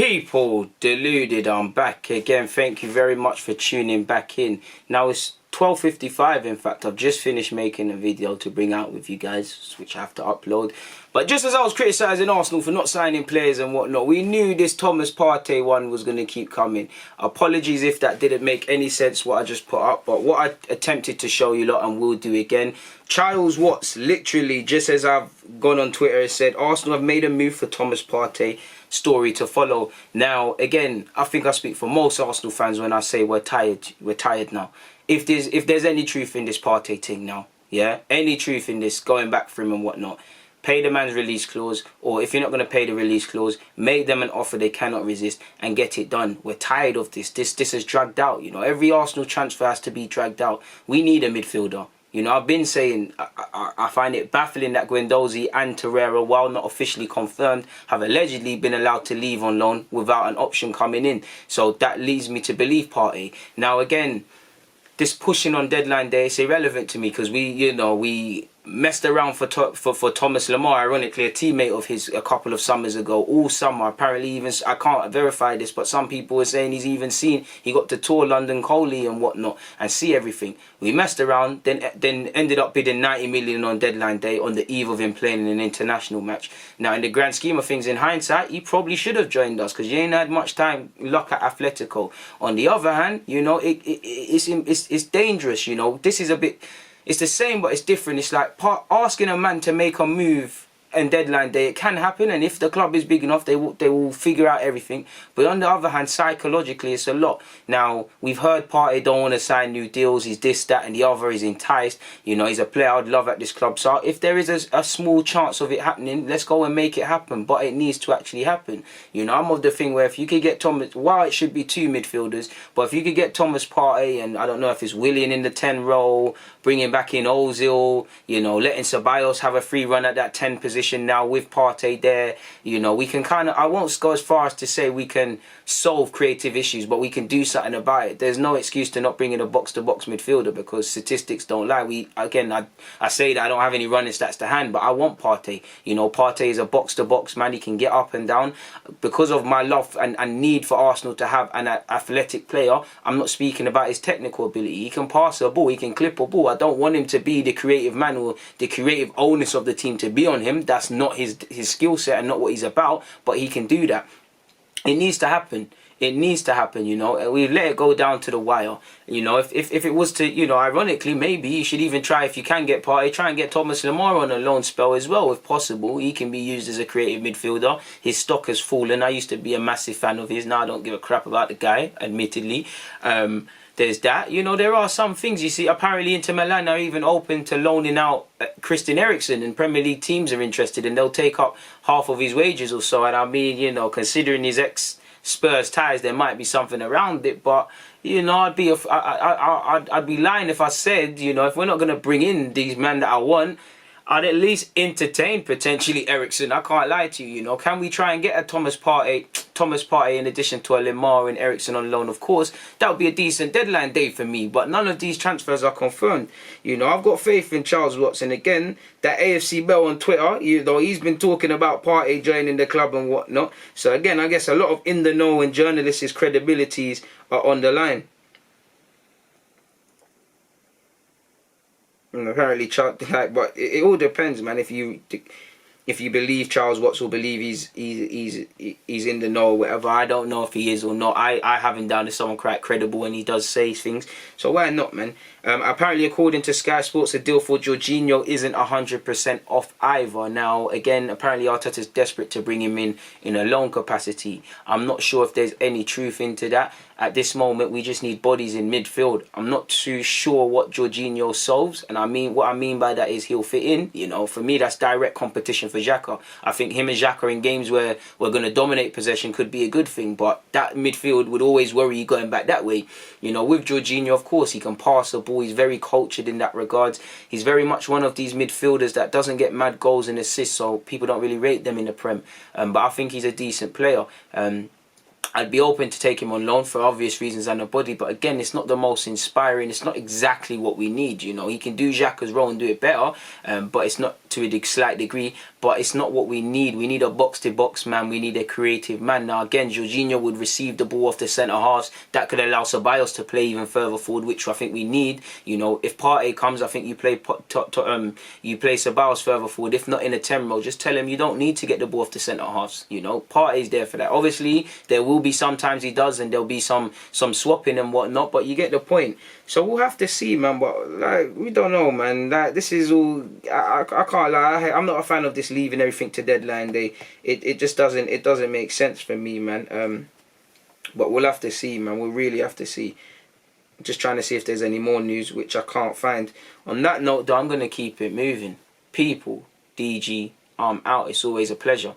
People, Deluded, I'm back again. Thank you very much for tuning back in. Now it's 12:55. In fact, I've just finished making a video to bring out with you guys, which I have to upload. But just as I was criticising Arsenal for not signing players and whatnot, we knew this Thomas Partey one was going to keep coming. Apologies if that didn't make any sense what I just put up, but what I attempted to show you lot and will do again. Charles Watts, literally, just as I've gone on Twitter, has said Arsenal have made a move for Thomas Partey. Story to follow. Now, again, I think I speak for most Arsenal fans when I say we're tired. We're tired now. If there's any truth in this Partey thing now, yeah, any truth in this going back for him and whatnot, pay the man's release clause, or if you're not going to pay the release clause, make them an offer they cannot resist and get it done. We're tired of this. This is dragged out. You know, every Arsenal transfer has to be dragged out. We need a midfielder. You know, I've been saying I find it baffling that Guendouzi and Torreira, while not officially confirmed, have allegedly been allowed to leave on loan without an option coming in. So that leads me to believe Partey. Now again, this pushing on deadline day is irrelevant to me because we messed around for Thomas Lemar, ironically a teammate of his a couple of summers ago, all summer. Apparently even, I can't verify this, but some people were saying he got to tour London Coley and whatnot and see everything. We messed around, then ended up bidding 90 million on deadline day on the eve of him playing in an international match. Now in the grand scheme of things, in hindsight, he probably should have joined us because you ain't had much time luck at Atletico. On the other hand, you know, it's dangerous, you know. This is a bit... It's the same, but it's different. It's like asking a man to make a move and deadline day. It can happen, and if the club is big enough, they will figure out everything. But on the other hand, psychologically, it's a lot. Now, we've heard Partey don't want to sign new deals. He's this, that, and the other. He's enticed. You know, he's a player I'd love at this club. So if there is a small chance of it happening, let's go and make it happen. But it needs to actually happen. You know, I'm of the thing where if you could get Thomas, while it should be two midfielders, but if you could get Thomas Partey, and I don't know if it's Willian in the 10 role, bringing back in Ozil, you know, letting Ceballos have a free run at that 10 position now with Partey there, you know, we can kind of, I won't go as far as to say we can solve creative issues, but we can do something about it. There's no excuse to not bring in a box-to-box midfielder because statistics don't lie. I say that I don't have any running stats to hand, but I want Partey. You know, Partey is a box-to-box man. He can get up and down. Because of my love and need for Arsenal to have an athletic player, I'm not speaking about his technical ability. He can pass a ball, he can clip a ball. I don't want him to be the creative man or the creative onus of the team to be on him. That's not his skill set and not what he's about, but he can do that. It needs to happen. It needs to happen, you know. We let it go down to the wire. You know, if it was to, you know, ironically, maybe you should even try, if you can get Partey, try and get Thomas Lemar on a loan spell as well, if possible. He can be used as a creative midfielder. His stock has fallen. I used to be a massive fan of his. Now I don't give a crap about the guy, admittedly. There's that. You know, there are some things. You see, apparently Inter Milan are even open to loaning out Christian Eriksen, and Premier League teams are interested, and they'll take up half of his wages or so. And I mean, you know, considering his ex-Spurs ties, there might be something around it. But, you know, I'd be lying if I said, you know, if we're not going to bring in these men that I want, I'd at least entertain potentially Eriksen. I can't lie to you, you know. Can we try and get a Thomas Partey in addition to a Lemar and Eriksen on loan? Of course, that would be a decent deadline day for me. But none of these transfers are confirmed. You know, I've got faith in Charles Watts. And again, that AFC Bell on Twitter, you know, he's been talking about Partey joining the club and whatnot. So again, I guess a lot of in the know and journalists' credibilities are on the line. And apparently, but it all depends, man. If you believe Charles Watts will believe he's in the know or whatever. I don't know if he is or not. I have him down as someone quite credible when he does say things. So why not, man? Apparently, according to Sky Sports, a deal for Jorginho isn't 100% off either. Now, again, apparently Arteta's desperate to bring him in a loan capacity. I'm not sure if there's any truth into that. At this moment, we just need bodies in midfield. I'm not too sure what Jorginho solves, and what I mean by that is he'll fit in. You know, for me, that's direct competition for Xhaka. I think him and Xhaka in games where we're going to dominate possession could be a good thing, but that midfield would always worry you going back that way. You know, with Jorginho, of course, he can pass the ball. He's very cultured in that regard. He's very much one of these midfielders that doesn't get mad goals and assists, so people don't really rate them in the Prem. But I think he's a decent player. I'd be open to take him on loan for obvious reasons and a body, but again, it's not the most inspiring. It's not exactly what we need, you know. He can do Xhaka's role and do it better, but it's not to a slight degree. but it's not what we need. We need a box-to-box man. We need a creative man. Now, again, Jorginho would receive the ball off the centre-halves. That could allow Ceballos to play even further forward, which I think we need. You know, if Partey comes, I think you play Ceballos further forward. If not in a 10 role, just tell him you don't need to get the ball off the centre-halves. You know, Partey's there for that. Obviously, there will be sometimes he does, and there'll be some swapping and whatnot, but you get the point. So we'll have to see, man. But like, we don't know, man. Like, this is all. I can't lie. I'm not a fan of this leaving everything to deadline day. It just doesn't make sense for me, man. But we'll have to see, man. We'll really have to see. Just trying to see if there's any more news, which I can't find. On that note, though, I'm gonna keep it moving. People, DG, I'm out. It's always a pleasure.